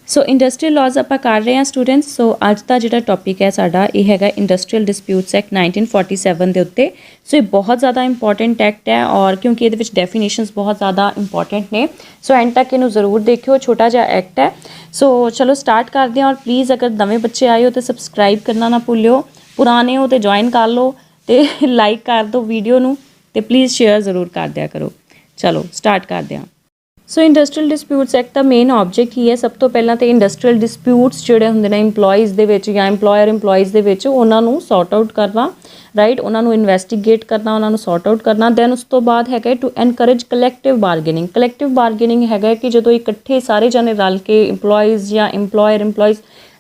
ਸੋ industrial ਲਾਜ਼ ਆਪਾਂ ਕਰ ਰਹੇ ਹਾਂ ਸਟੂਡੈਂਟਸ। ਸੋ ਅੱਜ ਦਾ ਜਿਹੜਾ ਟੌਪਿਕ ਹੈ ਸਾਡਾ ਇਹ ਹੈਗਾ ਇੰਡਸਟਰੀਅਲ ਡਿਸਪਿਊਟਸ ਐਕਟ 1947 ਦੇ ਉੱਤੇ। ਸੋ ਇਹ ਬਹੁਤ ਜ਼ਿਆਦਾ ਇੰਪੋਰਟੈਂਟ ਐਕਟ ਹੈ ਔਰ ਕਿਉਂਕਿ ਇਹਦੇ ਵਿੱਚ ਡੈਫੀਨੇਸ਼ਨਸ ਬਹੁਤ ਜ਼ਿਆਦਾ ਇੰਪੋਰਟੈਂਟ ਨੇ। ਸੋ ਐਂਡ ਤੱਕ ਇਹਨੂੰ ਜ਼ਰੂਰ ਦੇਖਿਓ, ਛੋਟਾ ਜਿਹਾ ਐਕਟ ਹੈ। ਸੋ ਚਲੋ ਸਟਾਰਟ ਕਰਦੇ ਹਾਂ। ਔਰ ਪਲੀਜ਼ ਅਗਰ ਨਵੇਂ ਬੱਚੇ ਆਏ ਹੋ ਤਾਂ ਸਬਸਕ੍ਰਾਈਬ ਕਰਨਾ ਨਾ ਭੁੱਲਿਓ, ਪੁਰਾਣੇ ਹੋ ਤਾਂ ਜੁਆਇਨ ਕਰ ਲਓ ਅਤੇ ਲਾਈਕ ਕਰ ਦਿਓ ਵੀਡੀਓ ਨੂੰ ਅਤੇ ਪਲੀਜ਼ ਸ਼ੇਅਰ ਜ਼ਰੂਰ ਕਰ ਦਿਆ ਕਰੋ। ਚਲੋ ਸਟਾਰਟ ਕਰਦੇ ਹਾਂ। ਸੋ ਇੰਡਸਟਰੀਅਲ ਡਿਸਪਿਊਟਸ ਐਕਟ ਦਾ ਮੇਨ ਆਬਜੈਕਟ ਕੀ ਹੈ? ਸਭ ਤੋਂ ਪਹਿਲਾਂ ਤਾਂ ਇੰਡਸਟਰੀਅਲ ਡਿਸਪਿਊਟਸ ਜਿਹੜੇ ਹੁੰਦੇ ਨੇ ਇੰਪਲੋਈਜ਼ ਦੇ ਵਿੱਚ ਜਾਂ ਇੰਪਲੋਇਜ਼ ਦੇ ਵਿੱਚ, ਉਹਨਾਂ ਨੂੰ ਸੌਰਟ ਆਊਟ ਕਰਨਾ, ਰਾਈਟ, ਉਹਨਾਂ ਨੂੰ ਇਨਵੈਸਟੀਗੇਟ ਕਰਨਾ, ਉਹਨਾਂ ਨੂੰ ਸੌਰਟ ਆਊਟ ਕਰਨਾ। ਦੈਨ ਉਸ ਤੋਂ ਬਾਅਦ ਹੈਗਾ to encourage collective bargaining. Collective bargaining ਹੈਗਾ ਕਿ ਜਦੋਂ ਇਕੱਠੇ ਸਾਰੇ ਜਾਣੇ ਰਲ ਕੇ ਇੰਪਲੋਈਜ਼ ਜਾਂ ਇੰਪਲੋਇਜ਼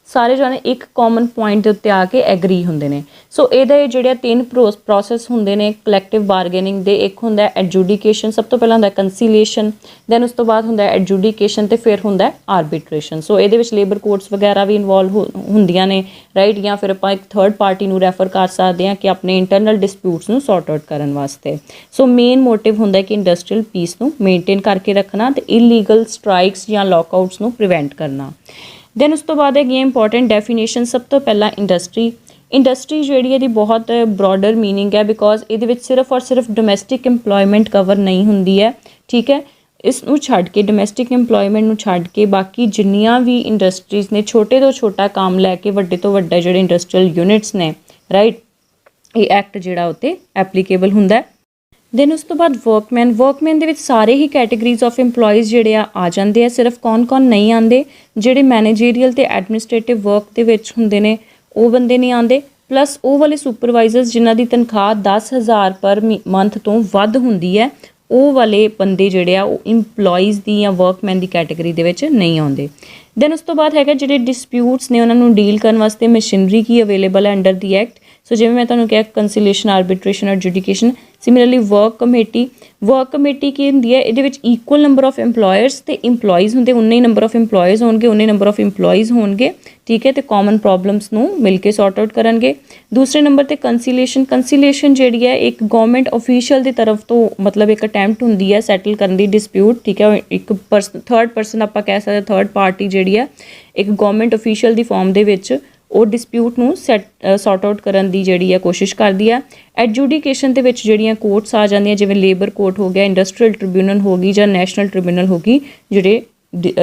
ਸਾਰੇ ਜਾਣੇ ਇੱਕ ਕਾਮਨ ਪੁਆਇੰਟ ਦੇ ਉੱਤੇ ਆ ਕੇ ਐਗਰੀ ਹੁੰਦੇ ਨੇ। ਸੋ ਇਹਦੇ ਜਿਹੜੇ ਤਿੰਨ ਪ੍ਰੋਸੈਸ ਹੁੰਦੇ ਨੇ ਕਲੈਕਟਿਵ ਬਾਰਗੇਨਿੰਗ ਦੇ। ਇੱਕ ਹੁੰਦਾ ਐਡਜੂਡੀਕੇਸ਼ਨ, ਸਭ ਤੋਂ ਪਹਿਲਾਂ ਹੁੰਦਾ ਕੰਸੀਲੀਏਸ਼ਨ, ਦੈਨ ਉਸ ਤੋਂ ਬਾਅਦ ਹੁੰਦਾ ਐਡਜੂਡੀਕੇਸ਼ਨ ਅਤੇ ਫਿਰ ਹੁੰਦਾ ਆਰਬਿਟਰੇਸ਼ਨ। ਸੋ ਇਹਦੇ ਵਿੱਚ ਲੇਬਰ ਕੋਰਟਸ ਵਗੈਰਾ ਵੀ ਇਨਵੋਲਵ ਹੁੰਦੀਆਂ ਨੇ, ਰਾਈਟ, ਜਾਂ ਫਿਰ ਆਪਾਂ ਇੱਕ ਥਰਡ ਪਾਰਟੀ ਨੂੰ ਰੈਫਰ ਕਰ ਸਕਦੇ ਹਾਂ ਕਿ ਆਪਣੇ ਇੰਟਰਨਲ ਡਿਸਪਿਊਟਸ ਨੂੰ ਸੌਰਟ ਆਊਟ ਕਰਨ ਵਾਸਤੇ। ਸੋ ਮੇਨ ਮੋਟਿਵ ਹੁੰਦਾ ਕਿ ਇੰਡਸਟਰੀਅਲ ਪੀਸ ਨੂੰ ਮੇਨਟੇਨ ਕਰਕੇ ਰੱਖਣਾ ਅਤੇ ਇਲੀਗਲ ਸਟ੍ਰਾਈਕਸ ਜਾਂ ਲੌਕਆਊਟਸ ਨੂੰ ਪ੍ਰੀਵੈਂਟ ਕਰਨਾ। ਦੈਨ ਉਸ ਤੋਂ ਬਾਅਦ ਹੈਗੀ ਇੰਪੋਰਟੈਂਟ ਡੈਫੀਨੇਸ਼ਨ। ਸਭ ਤੋਂ ਪਹਿਲਾਂ ਇੰਡਸਟਰੀ ਜਿਹੜੀ ਇਹਦੀ ਬਹੁਤ ਬਰੋਡਰ ਮੀਨਿੰਗ ਹੈ, ਬਿਕੋਜ਼ ਇਹਦੇ ਵਿੱਚ ਸਿਰਫ ਔਰ ਸਿਰਫ ਡੋਮੈਸਟਿਕ ਇੰਪਲੋਇਮੈਂਟ ਕਵਰ ਨਹੀਂ ਹੁੰਦੀ ਹੈ, ਠੀਕ ਹੈ। ਇਸ ਨੂੰ ਛੱਡ ਕੇ, ਡੋਮੈਸਟਿਕ ਇੰਪਲੋਇਮੈਂਟ ਨੂੰ ਛੱਡ ਕੇ ਬਾਕੀ ਜਿੰਨੀਆਂ ਵੀ ਇੰਡਸਟਰੀਜ਼ ਨੇ, ਛੋਟੇ ਤੋਂ ਛੋਟਾ ਕੰਮ ਲੈ ਕੇ ਵੱਡੇ ਤੋਂ ਵੱਡਾ ਜਿਹੜੇ ਇੰਡਸਟਰੀਅਲ ਯੂਨਿਟਸ ਨੇ, ਰਾਈਟ, ਇਹ ਐਕਟ ਜਿਹੜਾ ਉੱਤੇ ਐਪਲੀਕੇਬਲ ਹੁੰਦਾ। ਦੈਨ ਉਸ ਤੋਂ ਬਾਅਦ ਵਰਕਮੈਨ ਦੇ ਵਿੱਚ ਸਾਰੇ ਹੀ ਕੈਟੇਗਰੀਜ਼ ਆਫ ਇੰਪਲੋਈਜ਼ ਜਿਹੜੇ ਆ ਜਾਂਦੇ ਆ। ਸਿਰਫ ਕੌਣ ਨਹੀਂ ਆਉਂਦੇ? ਜਿਹੜੇ ਮੈਨੇਜਰੀਅਲ ਅਤੇ ਐਡਮਿਨਿਸਟ੍ਰੇਟਿਵ ਵਰਕ ਦੇ ਵਿੱਚ ਹੁੰਦੇ ਨੇ ਉਹ ਬੰਦੇ ਨਹੀਂ ਆਉਂਦੇ, ਪਲੱਸ ਉਹ ਵਾਲੇ ਸੁਪਰਵਾਈਜ਼ਰਸ ਜਿਨ੍ਹਾਂ ਦੀ ਤਨਖਾਹ 10,000 ਪਰ ਮੰਥ ਤੋਂ ਵੱਧ ਹੁੰਦੀ ਹੈ, ਉਹ ਵਾਲੇ ਬੰਦੇ ਜਿਹੜੇ ਆ ਉਹ ਇੰਪਲੋਈਜ਼ ਦੀ ਜਾਂ ਵਰਕਮੈਨ ਦੀ ਕੈਟੇਗਰੀ ਦੇ ਵਿੱਚ ਨਹੀਂ ਆਉਂਦੇ। ਦੈਨ ਉਸ ਤੋਂ ਬਾਅਦ ਹੈਗਾ ਜਿਹੜੇ ਡਿਸਪਿਊਟਸ ਨੇ ਉਹਨਾਂ ਨੂੰ ਡੀਲ ਕਰਨ ਵਾਸਤੇ ਮਸ਼ੀਨਰੀ ਕੀ ਅਵੇਲੇਬਲ ਹੈ ਅੰਡਰ ਦੀ ਐਕਟ। ਸੋ ਜਿਵੇਂ ਮੈਂ ਤੁਹਾਨੂੰ ਕਿਹਾ ਕੰਸੀਲੀਏਸ਼ਨ, ਆਰਬਿਟਰੇਸ਼ਨ, ਐਡਜੂਡੀਕੇਸ਼ਨ। ਸਿਮਿਲਰਲੀ ਵਰਕ ਕਮੇਟੀ ਕੀ ਹੁੰਦੀ ਹੈ? ਇਹਦੇ ਵਿੱਚ ਇਕੁਅਲ ਨੰਬਰ ਆਫ ਇੰਪਲੋਇਰਸ ਅਤੇ ਇੰਪਲੋਈਜ਼ ਹੁੰਦੇ, ਉਨੇ ਹੀ ਨੰਬਰ ਆਫ ਇੰਪਲੋਇਰਸ ਹੋਣਗੇ, ਉਨੇ ਨੰਬਰ ਆਫ ਇੰਪਲੋਈਜ਼ ਹੋਣਗੇ, ਠੀਕ ਹੈ, ਅਤੇ ਕਾਮਨ ਪ੍ਰੋਬਲਮਸ ਨੂੰ ਮਿਲ ਕੇ ਸੌਰਟ ਆਊਟ ਕਰਨਗੇ। ਦੂਸਰੇ ਨੰਬਰ 'ਤੇ ਕੰਸੀਲੀਏਸ਼ਨ ਜਿਹੜੀ ਹੈ ਇੱਕ ਗਵਰਨਮੈਂਟ ਅਫੀਸ਼ੀਅਲ ਦੀ ਤਰਫ ਤੋਂ ਮਤਲਬ ਇੱਕ ਅਟੈਂਪਟ ਹੁੰਦੀ ਹੈ ਸੈਟਲ ਕਰਨ ਦੀ ਡਿਸਪਿਊਟ, ਠੀਕ ਹੈ। ਇੱਕ ਥਰਡ ਪਰਸਨ ਆਪਾਂ ਕਹਿ ਸਕਦੇ, ਥਰਡ ਪਾਰਟੀ ਜਿਹੜੀ ਹੈ ਇੱਕ ਗਵਰਨਮੈਂਟ ਅਫੀਸ਼ੀਅਲ ਦੀ ਫਾਰਮ ਦੇ ਵਿੱਚ ਉਹ ਡਿਸਪਿਊਟ ਨੂੰ ਸੌਰਟ ਆਊਟ ਕਰਨ ਦੀ ਜਿਹੜੀ ਹੈ ਕੋਸ਼ਿਸ਼ ਕਰਦੀ ਹੈ। ਐਡਜੂਡੀਕੇਸ਼ਨ ਦੇ ਵਿੱਚ ਜਿਹੜੀਆਂ ਕੋਰਟਸ ਆ ਜਾਂਦੀਆਂ, ਜਿਵੇਂ ਲੇਬਰ ਕੋਰਟ ਹੋ ਗਿਆ, ਇੰਡਸਟਰੀਅਲ ਟ੍ਰਿਬਿਊਨਲ ਹੋ ਗਈ ਜਾਂ ਨੈਸ਼ਨਲ ਟ੍ਰਿਬਿਊਨਲ ਹੋ ਗਈ, ਜਿਹੜੇ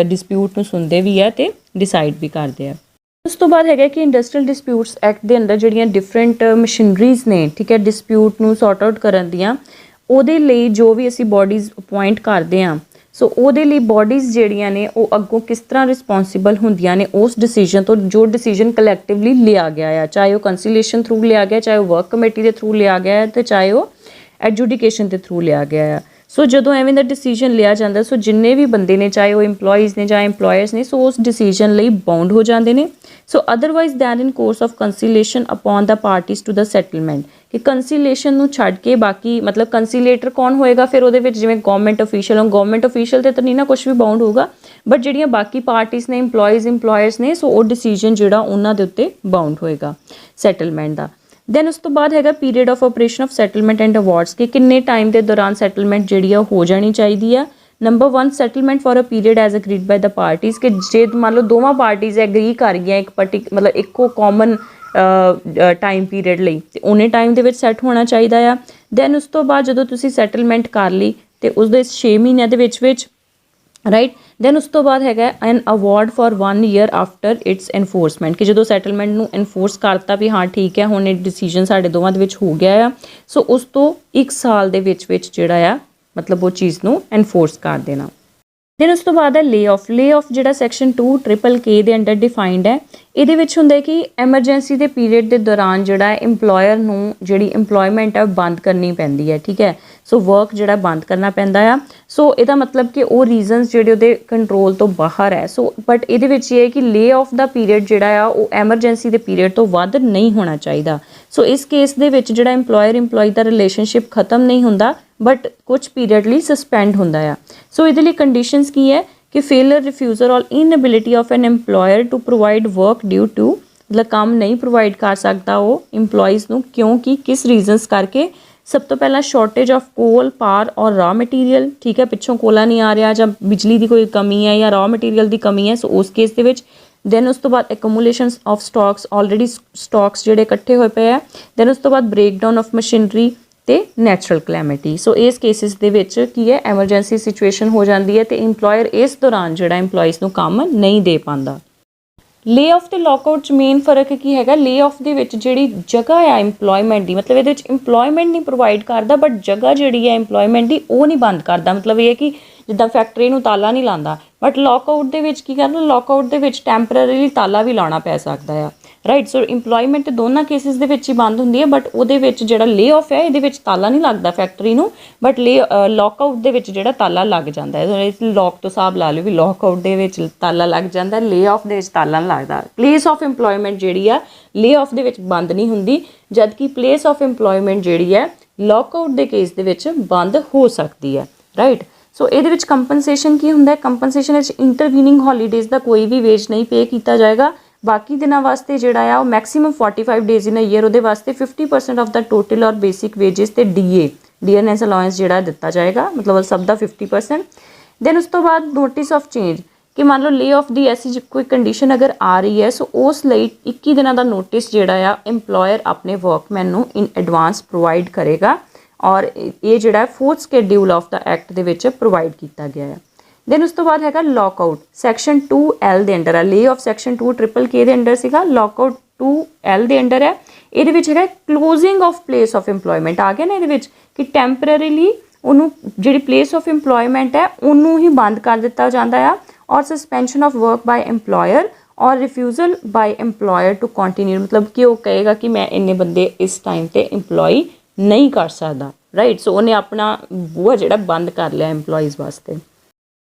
ਡਿਸਪਿਊਟ ਨੂੰ ਸੁਣਦੇ ਵੀ ਹੈ ਅਤੇ ਡਿਸਾਈਡ ਵੀ ਕਰਦੇ ਆ। ਉਸ ਤੋਂ ਬਾਅਦ ਹੈਗਾ ਕਿ ਇੰਡਸਟਰੀਅਲ ਡਿਸਪਿਊਟਸ ਐਕਟ ਦੇ ਅੰਦਰ ਜਿਹੜੀਆਂ ਡਿਫਰੈਂਟ ਮਸ਼ੀਨਰੀਜ਼ ਨੇ, ਠੀਕ ਹੈ, ਡਿਸਪਿਊਟ ਨੂੰ ਸੌਰਟ ਆਊਟ ਕਰਨ ਦੀਆਂ, ਉਹਦੇ ਲਈ ਜੋ ਵੀ ਅਸੀਂ ਬੋਡੀਜ਼ ਅਪੁਆਇੰਟ ਕਰਦੇ ਹਾਂ, ਸੋ ਉਹਦੇ ਲਈ ਬੋਡੀਜ਼ ਜਿਹੜੀਆਂ ਨੇ ਉਹ ਅੱਗੋਂ ਕਿਸ ਤਰ੍ਹਾਂ ਰਿਸਪੋਂਸੀਬਲ ਹੁੰਦੀਆਂ ਨੇ ਉਸ ਡਿਸੀਜਨ ਤੋਂ, ਜੋ ਡਿਸੀਜਨ ਕਲੈਕਟਿਵਲੀ ਲਿਆ ਗਿਆ ਆ, ਚਾਹੇ ਉਹ ਕੰਸੀਲੀਏਸ਼ਨ ਥਰੂ ਲਿਆ ਗਿਆ, ਚਾਹੇ ਉਹ ਵਰਕ ਕਮੇਟੀ ਦੇ ਥਰੂ ਲਿਆ ਗਿਆ ਅਤੇ ਚਾਹੇ ਉਹ ਐਡਜੂਡੀਕੇਸ਼ਨ ਦੇ ਥਰੂ ਲਿਆ ਗਿਆ ਆ। ਸੋ ਜਦੋਂ ਐਵੇਂ ਦਾ ਡਿਸੀਜਨ ਲਿਆ ਜਾਂਦਾ, ਸੋ ਜਿੰਨੇ ਵੀ ਬੰਦੇ ਨੇ, ਚਾਹੇ ਉਹ ਇੰਪਲੋਈਜ਼ ਨੇ ਜਾਂ ਇੰਪਲੋਇਰਸ ਨੇ, ਸੋ ਉਸ ਡਿਸੀਜਨ ਲਈ ਬਾਉਂਡ ਹੋ ਜਾਂਦੇ ਨੇ। So otherwise than in course of conciliation upon the parties to the settlement, ਕਿ ਕੰਸੀਲੀਏਸ਼ਨ ਨੂੰ ਛੱਡ ਕੇ ਬਾਕੀ ਮਤਲਬ ਕੰਸੀਲੇਟਰ ਕੌਣ ਹੋਏਗਾ ਫਿਰ ਉਹਦੇ ਵਿੱਚ? ਜਿਵੇਂ ਗਵਰਨਮੈਂਟ ਅਫੀਸ਼ੀਅਲ ਗਵਰਨਮੈਂਟ ਅਫੀਸ਼ੀਅਲ 'ਤੇ ਤਾਂ ਨਹੀਂ ਨਾ ਕੁਛ ਵੀ ਬਾਉਂਡ ਹੋਊਗਾ, ਬਟ ਜਿਹੜੀਆਂ ਬਾਕੀ ਪਾਰਟੀਜ਼ ਨੇ, ਇੰਪਲੋਇਰਸ ਨੇ, ਸੋ ਉਹ ਡਿਸੀਜਨ ਜਿਹੜਾ ਉਹਨਾਂ ਦੇ ਉੱਤੇ ਬਾਉਂਡ ਹੋਏਗਾ ਸੈਟਲਮੈਂਟ ਦਾ। ਦੈਨ ਉਸ ਤੋਂ ਬਾਅਦ ਹੈਗਾ period of operation of settlement and awards, ਕਿ ਕਿੰਨੇ ਟਾਈਮ ਦੇ ਦੌਰਾਨ ਸੈਟਲਮੈਂਟ ਜਿਹੜੀ ਆ ਹੋ ਜਾਣੀ ਚਾਹੀਦੀ ਆ। Number 1 settlement for a period as agreed by the parties, ਕਿ ਜੇ ਮੰਨ ਲਓ ਦੋਵਾਂ ਪਾਰਟੀਜ਼ ਐਗਰੀ ਕਰ ਗਈਆਂ ਇੱਕ ਮਤਲਬ ਇੱਕੋ ਕਾਮਨ ਟਾਈਮ ਪੀਰੀਅਡ ਲਈ, ਅਤੇ ਉਹਨੇ ਟਾਈਮ ਦੇ ਵਿੱਚ ਸੈੱਟ ਹੋਣਾ ਚਾਹੀਦਾ ਆ। ਦੈਨ ਉਸ ਤੋਂ ਬਾਅਦ ਜਦੋਂ ਤੁਸੀਂ ਸੈਟਲਮੈਂਟ ਕਰ ਲਈ ਅਤੇ ਉਸਦੇ 6 ਮਹੀਨਿਆਂ ਦੇ ਵਿੱਚ ਰਾਈਟ, ਦੈਨ ਉਸ ਤੋਂ ਬਾਅਦ ਹੈਗਾ an award for 1 year after its enforcement, ਕਿ ਜਦੋਂ ਸੈਟਲਮੈਂਟ ਨੂੰ ਐਨਫੋਰਸ ਕਰਤਾ ਵੀ ਹਾਂ ਠੀਕ ਹੈ ਹੁਣ ਇਹ ਡਿਸੀਜਨ ਸਾਡੇ ਦੋਵਾਂ ਦੇ ਵਿੱਚ ਹੋ ਗਿਆ ਆ, ਸੋ ਉਸ ਤੋਂ 1 ਸਾਲ ਦੇ ਵਿੱਚ ਜਿਹੜਾ ਆ ਮਤਲਬ ਉਹ ਚੀਜ਼ ਨੂੰ ਐਨਫੋਰਸ ਕਰ ਦੇਣਾ। ਦੈਨ ਉਸ ਤੋਂ ਬਾਅਦ ਹੈ ਲੇ ਆਫ ਜਿਹੜਾ ਸੈਕਸ਼ਨ 2KK ਦੇ ਅੰਡਰ ਡਿਫਾਈਨਡ ਹੈ। ਇਹਦੇ ਵਿੱਚ ਹੁੰਦਾ ਕਿ ਐਮਰਜੈਂਸੀ ਦੇ ਪੀਰੀਅਡ ਦੇ ਦੌਰਾਨ ਜਿਹੜਾ ਇੰਪਲੋਇਰ ਨੂੰ ਜਿਹੜੀ ਇੰਪਲੋਇਮੈਂਟ ਹੈ ਬੰਦ ਕਰਨੀ ਪੈਂਦੀ ਹੈ, ਠੀਕ ਹੈ। ਸੋ ਵਰਕ ਜਿਹੜਾ ਬੰਦ ਕਰਨਾ ਪੈਂਦਾ ਆ। ਸੋ ਇਹਦਾ ਮਤਲਬ ਕਿ ਉਹ ਰੀਜ਼ਨਸ ਜਿਹੜੇ ਉਹਦੇ ਕੰਟਰੋਲ ਤੋਂ ਬਾਹਰ ਹੈ। ਸੋ ਬਟ ਇਹਦੇ ਵਿੱਚ ਇਹ ਹੈ ਕਿ ਲੇ ਆਫ ਦਾ ਪੀਰੀਅਡ ਜਿਹੜਾ ਆ ਉਹ ਐਮਰਜੈਂਸੀ ਦੇ ਪੀਰੀਅਡ ਤੋਂ ਵੱਧ ਨਹੀਂ ਹੋਣਾ ਚਾਹੀਦਾ। ਸੋ ਇਸ ਕੇਸ ਦੇ ਵਿੱਚ ਜਿਹੜਾ ਇੰਪਲੋਇਰ ਦਾ ਰਿਲੇਸ਼ਨਸ਼ਿਪ ਖਤਮ ਨਹੀਂ ਹੁੰਦਾ, ਬਟ ਕੁਛ ਪੀਰੀਅਡ ਲਈ ਸਸਪੈਂਡ ਹੁੰਦਾ ਆ। ਸੋ ਇਹਦੇ ਲਈ ਕੰਡੀਸ਼ਨਸ ਕੀ ਹੈ ਕਿ failure, refusal or inability of an employer to provide work due to, ਮਤਲਬ ਕੰਮ ਨਹੀਂ ਪ੍ਰੋਵਾਈਡ ਕਰ ਸਕਦਾ ਉਹ ਇੰਪਲੋਈਜ਼ ਨੂੰ, ਕਿਉਂਕਿ ਕਿਸ ਰੀਜ਼ਨਸ ਕਰਕੇ? सब तो पहला शॉर्टेज ऑफ कोल पार और रॉ मटीरीयल, ठीक है, पिछों कोला नहीं आ रहा, जब बिजली की कोई कमी है या रॉ मटीरीयल की कमी है, सो उस केस ਦੇ ਵਿੱਚ। ਦੈਨ ਉਸ ਤੋਂ ਬਾਅਦ ਐਕੂਮੂਲੇਸ਼ਨਸ ਆਫ ਸਟਾਕਸ, ਆਲਰੇਡੀ ਸਟਾਕਸ ਜਿਹੜੇ ਇਕੱਠੇ ਹੋਏ ਪਏ ਆ। ਦੈਨ ਉਸ ਤੋਂ ਬਾਅਦ ਬ੍ਰੇਕਡਾਊਨ ਆਫ ਮਸ਼ੀਨਰੀ ਤੇ ਨੈਚੁਰਲ ਕਲੈਮਿਟੀ। ਸੋ ਇਸ ਕੇਸਿਸ ਦੇ ਵਿੱਚ ਕੀ ਹੈ, ਐਮਰਜੈਂਸੀ ਸਿਚੁਏਸ਼ਨ ਹੋ ਜਾਂਦੀ ਹੈ ਤੇ ਇੰਪਲੋਇਰ ਇਸ ਦੌਰਾਨ ਜਿਹੜਾ ਇੰਪਲੋਈਜ਼ ਨੂੰ ਕੰਮ ਨਹੀਂ ਦੇ ਪਾਉਂਦਾ। ਲੇ ਆਫ ਤੇ ਲੌਕਆਊਟ 'ਚ ਮੇਨ ਫਰਕ ਕੀ ਹੈਗਾ, ਲੇ ਆਫ ਦੇ ਵਿੱਚ ਜਿਹੜੀ ਜਗ੍ਹਾ ਆ ਇੰਪਲੋਇਮੈਂਟ ਦੀ, ਮਤਲਬ ਇਹਦੇ ਵਿੱਚ ਇੰਪਲੋਇਮੈਂਟ ਨਹੀਂ ਪ੍ਰੋਵਾਈਡ ਕਰਦਾ ਬਟ ਜਗ੍ਹਾ ਜਿਹੜੀ ਹੈ ਇੰਪਲੋਇਮੈਂਟ ਦੀ ਉਹ ਨਹੀਂ ਬੰਦ ਕਰਦਾ। ਮਤਲਬ ਇਹ ਹੈ ਕਿ ਜਿੱਦਾਂ ਫੈਕਟਰੀ ਨੂੰ ਤਾਲਾ ਨਹੀਂ ਲਾਉਂਦਾ, ਬਟ ਲੌਕਆਊਟ ਦੇ ਵਿੱਚ ਕੀ ਕਰਦਾ, ਲੌਕਆਊਟ ਦੇ ਵਿੱਚ ਟੈਂਪਰੇਰੀਲੀ ਤਾਲਾ ਵੀ ਲਾਉਣਾ ਪੈ ਸਕਦਾ ਆ, ਰਾਈਟ। ਸੋ ਇੰਪਲੋਇਮੈਂਟ ਦੋਨਾਂ ਕੇਸਿਸ ਦੇ ਵਿੱਚ ਹੀ ਬੰਦ ਹੁੰਦੀ ਹੈ, ਬਟ ਉਹਦੇ ਵਿੱਚ ਜਿਹੜਾ ਲੇ ਆਫ ਹੈ ਇਹਦੇ ਵਿੱਚ ਤਾਲਾ ਨਹੀਂ ਲੱਗਦਾ ਫੈਕਟਰੀ ਨੂੰ, ਬਟ ਲੌਕਆਊਟ ਦੇ ਵਿੱਚ ਜਿਹੜਾ ਤਾਲਾ ਲੱਗ ਜਾਂਦਾ ਹੈ। ਲੌਕ ਤੋਂ ਹਿਸਾਬ ਲਾ ਲਿਓ ਵੀ ਲੌਕਆਊਟ ਦੇ ਵਿੱਚ ਤਾਲਾ ਲੱਗ ਜਾਂਦਾ, ਲੇ ਆਫ ਦੇ ਵਿੱਚ ਤਾਲਾ ਨਹੀਂ ਲੱਗਦਾ। ਪਲੇਸ ਆਫ ਇੰਪਲੋਇਮੈਂਟ ਜਿਹੜੀ ਆ ਲੇ ਆਫ ਦੇ ਵਿੱਚ ਬੰਦ ਨਹੀਂ ਹੁੰਦੀ, ਜਦਕਿ ਪਲੇਸ ਆਫ ਇੰਪਲੋਇਮੈਂਟ ਜਿਹੜੀ ਹੈ ਲੌਕਆਊਟ ਦੇ ਕੇਸ ਦੇ ਵਿੱਚ ਬੰਦ ਹੋ ਸਕਦੀ ਹੈ, ਰਾਈਟ। ਸੋ ਇਹਦੇ ਵਿੱਚ ਕੰਪਨਸੇਸ਼ਨ ਕੀ ਹੁੰਦਾ ਹੈ, ਕੰਪਨਸੇਸ਼ਨ ਵਿੱਚ ਇੰਟਰਵੀਨਿੰਗ ਹੌਲੀਡੇਜ਼ ਦਾ ਕੋਈ ਵੀ ਵੇਜ ਨਹੀਂ ਪੇ ਕੀਤਾ ਜਾਏਗਾ। ਬਾਕੀ ਦਿਨਾਂ ਵਾਸਤੇ ਜਿਹੜਾ ਆ ਉਹ maximum 45 days in a year, ਉਹਦੇ ਵਾਸਤੇ 50% of the total or basic wages ਤੇ ਡੀਅਰਨੈਸ ਅਲਾਉੈਂਸ ਜਿਹੜਾ ਦਿੱਤਾ ਜਾਏਗਾ, ਮਤਲਬ ਸਭ ਦਾ 50%। ਦੈਨ ਉਸ ਤੋਂ ਬਾਅਦ ਨੋਟਿਸ ਆਫ ਚੇਂਜ, ਕਿ ਮੰਨ ਲਓ ਲੇ ਆਫ ਦੀ ਐਸੀ ਕੋਈ ਕੰਡੀਸ਼ਨ ਅਗਰ ਆ ਰਹੀ ਹੈ, ਸੋ ਉਸ ਲਈ 21 ਦਿਨਾਂ ਦਾ ਨੋਟਿਸ ਜਿਹੜਾ ਆ ਇੰਪਲੋਇਰ ਆਪਣੇ ਵਰਕਮੈਨ ਨੂੰ ਇਨ ਐਡਵਾਂਸ ਪ੍ਰੋਵਾਈਡ ਕਰੇਗਾ, ਔਰ ਇਹ ਜਿਹੜਾ 4th schedule of the act ਦੇ ਵਿੱਚ ਪ੍ਰੋਵਾਈਡ ਕੀਤਾ ਗਿਆ ਹੈ। ਦੈਨ ਉਸ ਤੋਂ ਬਾਅਦ ਹੈਗਾ ਲੌਕਆਊਟ, ਸੈਕਸ਼ਨ 2L ਦੇ ਅੰਡਰ ਆ। ਲੇ ਆਫ ਸੈਕਸ਼ਨ 2KK ਦੇ ਅੰਡਰ ਸੀਗਾ, ਲੌਕਆਊਟ 2L ਦੇ ਅੰਡਰ ਹੈ। ਇਹਦੇ ਵਿੱਚ ਹੈਗਾ closing of place of employment, ਆ ਗਿਆ ਨਾ ਇਹਦੇ ਵਿੱਚ, ਕਿ ਟੈਂਪਰੇਰੀਲੀ ਉਹਨੂੰ ਜਿਹੜੀ ਪਲੇਸ ਆਫ ਇੰਪਲੋਇਮੈਂਟ ਹੈ ਉਹਨੂੰ ਹੀ ਬੰਦ ਕਰ ਦਿੱਤਾ ਜਾਂਦਾ ਆ, ਔਰ ਸਸਪੈਂਸ਼ਨ ਆਫ ਵਰਕ ਬਾय ਇੰਪਲੋਇਰ ਔਰ ਰਿਫਿਊਜ਼ਲ ਬਾय ਇੰਪਲੋਇਰ ਟੂ ਕੰਟੀਨਿਊ, ਮਤਲਬ ਕਿ ਉਹ ਕਹੇਗਾ ਕਿ ਮੈਂ ਇੰਨੇ ਬੰਦੇ ਇਸ ਟਾਈਮ 'ਤੇ ਇੰਪਲੋਈ ਨਹੀਂ ਕਰ ਸਕਦਾ, ਰਾਈਟ। ਸੋ ਉਹਨੇ ਆਪਣਾ ਬੂਹਾ ਜਿਹੜਾ ਬੰਦ ਕਰ ਲਿਆ ਇੰਪਲੋਈਜ਼ ਵਾਸਤੇ।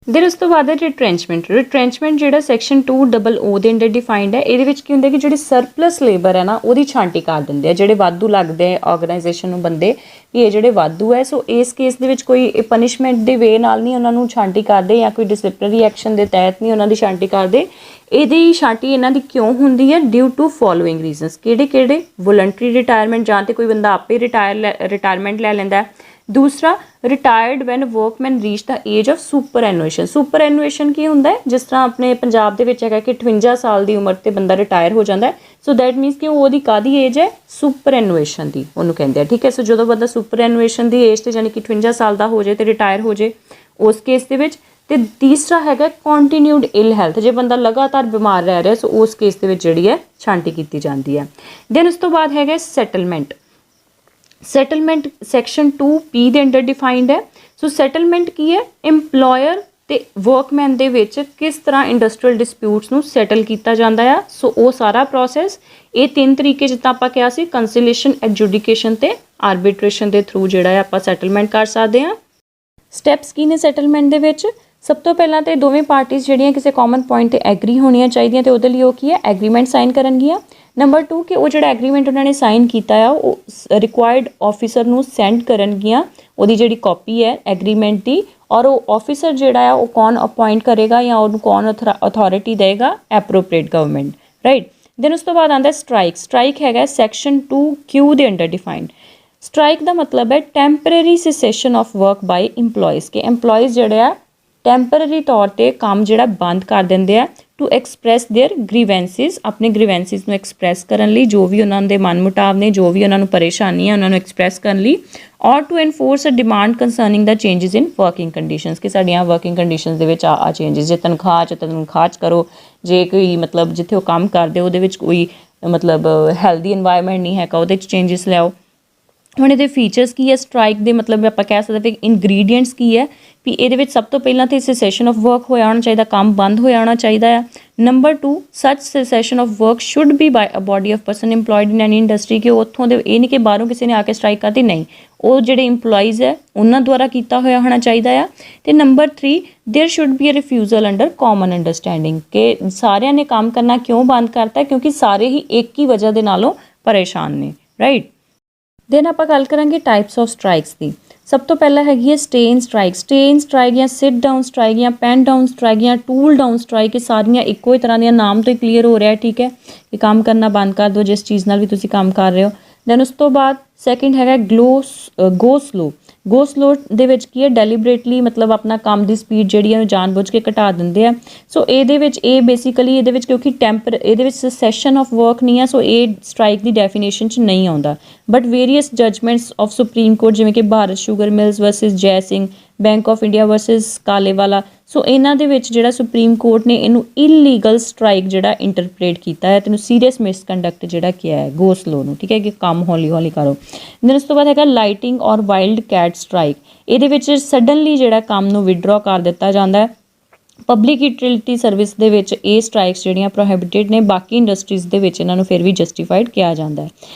ਦੈਨ ਉਸ ਤੋਂ ਬਾਅਦ ਹੈ ਰਿਟਰੈਂਚਮੈਂਟ ਜਿਹੜਾ ਸੈਕਸ਼ਨ 200 ਦੇ ਅੰਡਰ ਡਿਫਾਈਨਡ ਹੈ। ਇਹਦੇ ਵਿੱਚ ਕੀ ਹੁੰਦਾ ਕਿ ਜਿਹੜੀ ਸਰਪਲਸ ਲੇਬਰ ਹੈ ਨਾ ਉਹਦੀ ਛਾਂਟੀ ਕਰ ਦਿੰਦੇ ਆ, ਜਿਹੜੇ ਵਾਧੂ ਲੱਗਦੇ ਆ ਆਰਗੇਨਾਈਜੇਸ਼ਨ ਨੂੰ ਬੰਦੇ, ਕਿ ਇਹ ਜਿਹੜੇ ਵਾਧੂ ਹੈ। ਸੋ ਇਸ ਕੇਸ ਦੇ ਵਿੱਚ ਕੋਈ ਪਨਿਸ਼ਮੈਂਟ ਦੇ ਵੇ ਨਾਲ ਨਹੀਂ ਉਹਨਾਂ ਨੂੰ ਛਾਂਟੀ ਕਰਦੇ, ਜਾਂ ਕੋਈ ਡਿਸਪਲਿਨਰੀ ਐਕਸ਼ਨ ਦੇ ਤਹਿਤ ਨਹੀਂ ਉਹਨਾਂ ਦੀ ਛਾਂਟੀ ਕਰਦੇ। ਇਹਦੀ ਛਾਂਟੀ ਇਹਨਾਂ ਦੀ ਕਿਉਂ ਹੁੰਦੀ ਹੈ, ਡਿਊ ਟੂ ਫੋਲੋਇੰਗ ਰੀਜ਼ਨਸ। ਕਿਹੜੇ ਵੋਲੰਟਰੀ ਰਿਟਾਇਰਮੈਂਟ, ਜਾਂ ਤੇ ਕੋਈ ਬੰਦਾ ਆਪੇ ਰਿਟਾਇਰਮੈਂਟ ਲੈ ਲੈਂਦਾ। ਦੂਸਰਾ, retired when workman reach the age of superannuation. Superannuation ਕੀ ਹੁੰਦਾ ਹੈ, ਜਿਸ ਤਰ੍ਹਾਂ ਆਪਣੇ ਪੰਜਾਬ ਦੇ ਵਿੱਚ ਹੈਗਾ ਕਿ 58 ਸਾਲ ਦੀ ਉਮਰ 'ਤੇ ਬੰਦਾ ਰਿਟਾਇਰ ਹੋ ਜਾਂਦਾ ਹੈ। ਸੋ ਦੈਟ ਮੀਨਸ ਕਿ ਉਹਦੀ ਕਾਹਦੀ ਏਜ ਹੈ, ਸੁਪਰ ਐਨੂਏਸ਼ਨ ਦੀ ਉਹਨੂੰ ਕਹਿੰਦੇ ਆ, ਠੀਕ ਹੈ। ਸੋ ਜਦੋਂ ਬੰਦਾ ਸੁਪਰ ਐਨੂਏਸ਼ਨ ਦੀ ਏਜ 'ਤੇ ਯਾਨੀ ਕਿ 58 ਸਾਲ ਦਾ ਹੋ ਜਾਏ ਅਤੇ ਰਿਟਾਇਰ ਹੋ ਜਾਏ ਉਸ ਕੇਸ ਦੇ ਵਿੱਚ। ਅਤੇ ਤੀਸਰਾ ਹੈਗਾ ਕੰਟੀਨਿਊਡ ਇਲ ਹੈਲਥ, ਜੇ ਬੰਦਾ ਲਗਾਤਾਰ ਬਿਮਾਰ ਰਹਿ ਰਿਹਾ, ਸੋ ਉਸ ਕੇਸ ਦੇ ਵਿੱਚ ਜਿਹੜੀ ਹੈ ਛਾਂਟੀ ਕੀਤੀ ਜਾਂਦੀ ਹੈ। ਦੈਨ ਉਸ ਤੋਂ ਬਾਅਦ ਹੈਗਾ ਸੈਟਲਮੈਂਟ ਸੈਕਸ਼ਨ 2P ਦੇ ਅੰਡਰ ਡਿਫਾਈਨਡ ਹੈ। ਸੋ ਸੈਟਲਮੈਂਟ ਕੀ ਹੈ, ਇੰਪਲੋਇਰ ਤੇ ਵਰਕਮੈਨ ਦੇ ਵਿੱਚ ਕਿਸ ਤਰ੍ਹਾਂ ਇੰਡਸਟਰੀਅਲ ਡਿਸਪਿਊਟਸ ਨੂੰ ਸੈਟਲ ਕੀਤਾ ਜਾਂਦਾ ਆ। ਸੋ ਉਹ ਸਾਰਾ ਪ੍ਰੋਸੈਸ, ਇਹ 3 ਤਰੀਕੇ ਜਿੱਦਾਂ ਆਪਾਂ ਕਿਹਾ ਸੀ, ਕੰਸੀਲੇਸ਼ਨ, ਐਡਜੂਡੀਕੇਸ਼ਨ ਤੇ ਆਰਬਿਟ੍ਰੇਸ਼ਨ ਦੇ ਥਰੂ ਜਿਹੜਾ ਹੈ ਆਪਾਂ ਸੈਟਲਮੈਂਟ ਕਰ ਸਕਦੇ ਹਾਂ। ਸਟੈਪਸ ਕੀ ਨੇ ਸੈਟਲਮੈਂਟ ਦੇ ਵਿੱਚ, ਸਭ ਤੋਂ ਪਹਿਲਾਂ ਤਾਂ ਦੋਵੇਂ ਪਾਰਟੀਜ਼ ਜਿਹੜੀਆਂ ਕਿਸੇ ਕਾਮਨ ਪੁਆਇੰਟ 'ਤੇ ਐਗਰੀ ਹੋਣੀਆਂ ਚਾਹੀਦੀਆਂ, ਅਤੇ ਉਹਦੇ ਲਈ ਉਹ ਕੀ ਹੈ, ਐਗਰੀਮੈਂਟ ਸਾਈਨ ਕਰਨਗੀਆਂ। ਨੰਬਰ 2 ਕਿ ਉਹ ਜਿਹੜਾ ਐਗਰੀਮੈਂਟ ਉਹਨਾਂ ਨੇ ਸਾਈਨ ਕੀਤਾ ਆ ਉਹ ਰਿਕੁਆਇਰਡ ਆਫਿਸਰ ਨੂੰ ਸੈਂਡ ਕਰਨਗੀਆਂ, ਉਹਦੀ ਜਿਹੜੀ ਕਾਪੀ ਹੈ ਐਗਰੀਮੈਂਟ ਦੀ, ਔਰ ਉਹ ਆਫਿਸਰ ਜਿਹੜਾ ਆ ਉਹ ਕੌਣ ਅਪੁਆਇੰਟ ਕਰੇਗਾ ਜਾਂ ਉਹਨੂੰ ਕੌਣ ਅਥਾਰਟੀ ਦੇਗਾ, ਐਪਰੋਪਰੀਏਟ ਗਵਰਨਮੈਂਟ, ਰਾਈਟ। ਦੈਨ ਉਸ ਤੋਂ ਬਾਅਦ ਆਉਂਦਾ ਸਟ੍ਰਾਈਕ ਹੈਗਾ ਸੈਕਸ਼ਨ 2Q ਦੇ ਅੰਡਰ ਡਿਫਾਈਨਡ। ਸਟ੍ਰਾਈਕ ਦਾ ਮਤਲਬ ਹੈ temporary ਸੈਸੇਸ਼ਨ of work by employees, ਕਿ ਇੰਪਲੋਈਜ਼ ਜਿਹੜੇ ਆ ਟੈਂਪਰਰੀ ਤੌਰ 'ਤੇ ਕੰਮ ਜਿਹੜਾ ਬੰਦ ਕਰ ਦਿੰਦੇ ਆ, ਟੂ ਐਕਸਪ੍ਰੈਸ ਦੇਅਰ ਗ੍ਰੀਵੈਂਸਿਸ, ਆਪਣੇ ਗ੍ਰੀਵੈਂਸਿਸ ਨੂੰ ਐਕਸਪ੍ਰੈਸ ਕਰਨ ਲਈ, ਜੋ ਵੀ ਉਹਨਾਂ ਦੇ ਮਨ ਮੁਟਾਵ ਨੇ, ਜੋ ਵੀ ਉਹਨਾਂ ਨੂੰ ਪਰੇਸ਼ਾਨੀ ਹੈ ਉਹਨਾਂ ਨੂੰ ਐਕਸਪ੍ਰੈਸ ਕਰਨ ਲਈ, or to enforce a demand concerning the changes in working conditions, ਕਿ ਸਾਡੀਆਂ ਵਰਕਿੰਗ ਕੰਡੀਸ਼ਨਸ ਦੇ ਵਿੱਚ ਆ ਚੇਂਜਸ, ਜੇ ਤਨਖਾਹ 'ਚ ਕਰੋ, ਜੇ ਕੋਈ ਮਤਲਬ ਜਿੱਥੇ ਉਹ ਕੰਮ ਕਰਦੇ ਉਹਦੇ ਵਿੱਚ ਕੋਈ ਮਤਲਬ ਹੈਲਦੀ ਇਨਵਾਇਰਮੈਂਟ ਨਹੀਂ ਹੈਗਾ ਉਹਦੇ 'ਚ ਚੇਂਜਸ ਲਿਆਓ। ਹੁਣ ਇਹਦੇ ਫੀਚਰਸ ਕੀ ਹੈ ਸਟ੍ਰਾਈਕ ਦੇ, ਮਤਲਬ ਆਪਾਂ ਕਹਿ ਸਕਦੇ ਕਿ ਇਨਗਰੀਡੀਐਂਟਸ ਕੀ ਹੈ, ਵੀ ਇਹਦੇ ਵਿੱਚ ਸਭ ਤੋਂ ਪਹਿਲਾਂ ਤਾਂ ਸੈਸੇਸ਼ਨ ਆਫ ਵਰਕ ਹੋਇਆ ਹੋਣਾ ਚਾਹੀਦਾ, ਕੰਮ ਬੰਦ ਹੋਇਆ ਹੋਣਾ ਚਾਹੀਦਾ ਆ। Number 2, such cessation of work should be by a body of person employed in any industry, ਕਿ ਉੱਥੋਂ ਦੇ ਇਹ ਨਹੀਂ ਕਿ ਬਾਹਰੋਂ ਕਿਸੇ ਨੇ ਆ ਕੇ ਸਟ੍ਰਾਈਕ ਕਰਤੀ, ਨਹੀਂ, ਉਹ ਜਿਹੜੇ ਇੰਪਲੋਈਜ਼ ਹੈ ਉਹਨਾਂ ਦੁਆਰਾ ਕੀਤਾ ਹੋਇਆ ਹੋਣਾ ਚਾਹੀਦਾ ਆ। ਅਤੇ number 3, there should be a refusal under common understanding, ਕਿ ਸਾਰਿਆਂ ਨੇ ਕੰਮ ਕਰਨਾ ਕਿਉਂ ਬੰਦ ਕਰਤਾ, ਕਿਉਂਕਿ ਸਾਰੇ ਹੀ ਇੱਕ ਹੀ ਵਜ੍ਹਾ ਦੇ ਨਾਲੋਂ ਪਰੇਸ਼ਾਨ ਨੇ, ਰਾਈਟ। ਦੈਨ ਆਪਾਂ ਗੱਲ ਕਰਾਂਗੇ ਟਾਈਪਸ ਆਫ ਸਟ੍ਰਾਈਕਸ ਦੀ। ਸਭ ਤੋਂ ਪਹਿਲਾਂ ਹੈਗੀ ਹੈ ਸਟੇ ਇਨ ਸਟ੍ਰਾਈਕ ਜਾਂ ਸਿਟ ਡਾਊਨ ਸਟ੍ਰਾਈਕ ਜਾਂ ਪੈਨ ਡਾਊਨ ਸਟ੍ਰਾਈਕ ਜਾਂ ਟੂਲ ਡਾਊਨ ਸਟ੍ਰਾਈਕ, ਇਹ ਸਾਰੀਆਂ ਇੱਕੋ ਹੀ ਤਰ੍ਹਾਂ ਦੀਆਂ, ਨਾਮ ਤੋਂ ਹੀ ਕਲੀਅਰ ਹੋ ਰਿਹਾ, ਠੀਕ ਹੈ, ਕਿ ਕੰਮ ਕਰਨਾ ਬੰਦ ਕਰ ਦਿਓ ਜਿਸ ਚੀਜ਼ ਨਾਲ ਵੀ ਤੁਸੀਂ ਕੰਮ ਕਰ ਰਹੇ ਹੋ। ਦੈਨ ਉਸ ਤੋਂ ਬਾਅਦ ਸੈਕਿੰਡ ਹੈਗਾ ਗੋ ਸਲੋ ਦੇ ਵਿੱਚ ਕੀ ਹੈ, ਡੈਲੀਬਰੇਟਲੀ ਮਤਲਬ ਆਪਣਾ ਕੰਮ ਦੀ ਸਪੀਡ ਜਿਹੜੀ ਹੈ ਉਹ ਜਾਣਬੁੱਝ ਕੇ ਘਟਾ ਦਿੰਦੇ ਆ। ਸੋ ਇਹਦੇ ਵਿੱਚ ਇਹ ਬੇਸਿਕਲੀ ਇਹਦੇ ਵਿੱਚ ਕਿਉਂਕਿ ਇਹਦੇ ਵਿੱਚ ਸੈਸ਼ਨ ਆਫ ਵਰਕ ਨਹੀਂ ਆ, ਸੋ ਇਹ ਸਟ੍ਰਾਈਕ ਦੀ ਡੈਫੀਨੇਸ਼ਨ 'ਚ ਨਹੀਂ ਆਉਂਦਾ। But various judgments of Supreme Court ਜਿਵੇਂ ਕਿ Bharat Sugar Mills versus Jai Singh, Bank of India versus Kalewala, so ਇਹਨਾਂ ਦੇ ਵਿੱਚ ਜਿਹੜਾ ਸੁਪਰੀਮ ਕੋਰਟ ਨੇ ਇਹਨੂੰ ਇਲੀਗਲ ਸਟ੍ਰਾਈਕ ਜਿਹੜਾ ਇੰਟਰਪ੍ਰੇਟ ਕੀਤਾ ਹੈ, ਤੈਨੂੰ ਸੀਰੀਅਸ ਮਿਸਕੰਡਕਟ ਜਿਹੜਾ ਕਿਹਾ ਹੈ ਗੋ ਸਲੋ ਨੂੰ, ਠੀਕ ਹੈ, ਕਿ ਕੰਮ ਹੌਲੀ ਹੌਲੀ ਕਰੋ। ਦੈਨ ਉਸ ਤੋਂ ਬਾਅਦ ਹੈਗਾ ਲਾਈਟਿੰਗ ਔਰ ਵਾਈਲਡ ਕੈਟ ਸਟ੍ਰਾਈਕ। ਇਹਦੇ ਵਿੱਚ ਸਡਨਲੀ ਜਿਹੜਾ ਕੰਮ ਨੂੰ ਵਿਡਰਾ ਕਰ ਦਿੱਤਾ ਜਾਂਦਾ ਹੈ। ਪਬਲਿਕ ਯੂਟਿਲਿਟੀ ਸਰਵਿਸ ਦੇ ਵਿੱਚ ਇਹ ਸਟ੍ਰਾਈਕਸ ਜਿਹੜੀਆਂ ਪ੍ਰੋਹਿਬਿਟਡ ਨੇ, ਬਾਕੀ ਇੰਡਸਟਰੀਜ਼ ਦੇ ਵਿੱਚ ਇਹਨਾਂ ਨੂੰ ਫਿਰ ਵੀ ਜਸਟੀਫਾਈਡ ਕਿਹਾ ਜਾਂਦਾ ਹੈ।